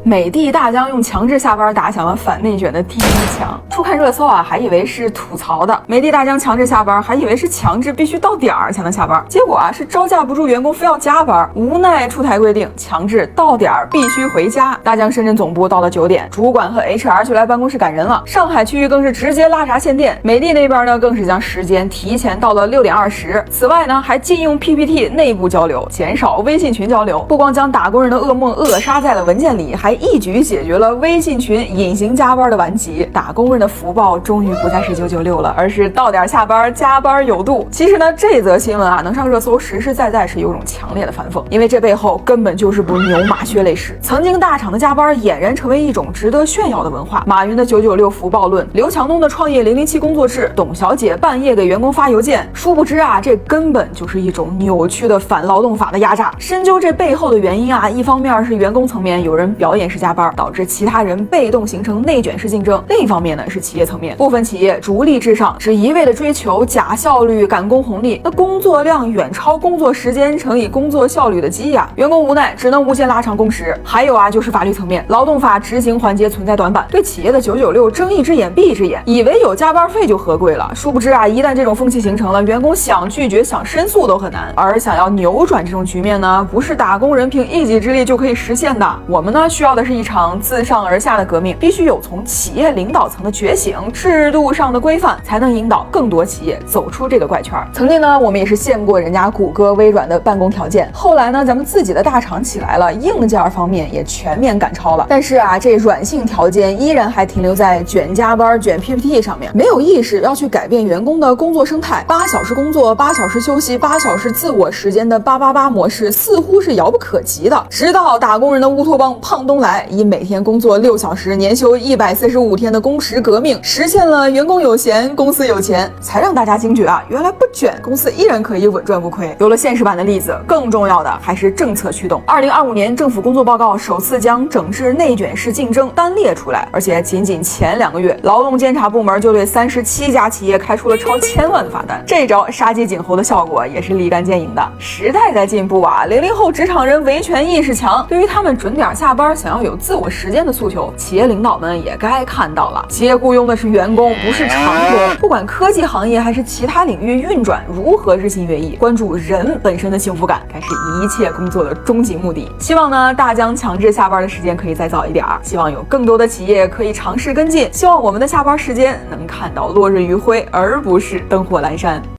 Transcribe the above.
美的大疆用强制下班打响了反内卷的第一枪。初看热搜啊，还以为是吐槽的，美的大疆强制下班，还以为是强制必须到点儿才能下班，结果啊是招架不住员工非要加班，无奈出台规定，强制到点儿必须回家。大疆深圳总部到了9点，主管和 HR 就来办公室赶人了。上海区域更是直接拉闸限电，美的那边呢更是将时间提前到了6点20。此外呢，还禁用 PPT 内部交流，减少微信群交流，不光将打工人的噩梦扼杀在了文件里，还一举解决了微信群隐形加班的顽疾。打工人的福报终于不再是996了，而是到点下班，加班有度。其实呢，这则新闻啊能上热搜，实实在在是有种强烈的反讽，因为这背后根本就是部牛马血泪史。曾经大厂的加班俨然成为一种值得炫耀的文化，马云的996福报论，刘强东的创业007工作制，董小姐半夜给员工发邮件，殊不知啊，这根本就是一种扭曲的反劳动法的压榨。深究这背后的原因啊，一方面是员工层面有人表演式加班，导致其他人被动形成内卷式竞争；另一方面呢是企业层面，部分企业逐利至上，只一味的追求假效率、赶工红利，那工作量远超工作时间乘以工作效率的积压，员工无奈只能无限拉长工时。还有啊，就是法律层面，劳动法执行环节存在短板，对企业的996睁一只眼闭一只眼，以为有加班费就合规了，殊不知啊，一旦这种风气形成了，员工想拒绝、想申诉都很难。而想要扭转这种局面呢，不是打工人凭一己之力就可以实现的。我们呢，需要的是一场自上而下的革命，必须有从企业领导层的觉醒，制度上的规范，才能引导更多企业走出这个怪圈。曾经呢，我们也是羡慕过人家谷歌、微软的办公条件，后来呢，咱们自己的大厂起来了，硬件方面也全面赶超了。但是啊，这软性条件依然还停留在卷加班、卷 PPT 上面，没有意识要去改变员工的工作生态。8小时工作、8小时休息、8小时自我时间的888模式似乎是遥不可及的。直到打工人的乌托邦胖东来，以每天工作6小时、年休145天的工时革命，实现了员工有闲，公司有钱，才让大家惊觉啊，原来不卷，公司依然可以稳赚不亏。有了现实版的例子，更重要的还是政策驱动。2025年政府工作报告首次将整治内卷式竞争单列出来，而且仅前2个月，劳动监察部门就对37家企业开出了超1000万的罚单。这招杀鸡儆猴的效果也是立竿见影的。时代在进步啊，00后职场人维权意识强，对于他们准点下班、想要有自我时间的诉求，企业领导们也该看到了。企业雇佣的是员工，不是长工。不管科技行业还是其他领域运转如何日新月异，关注人本身的幸福感，该是一切工作的终极目的。希望呢，大疆强制下班的时间可以再早一点，希望有更多的企业可以尝试跟进，希望我们的下班时间能看到落日余晖，而不是灯火阑珊。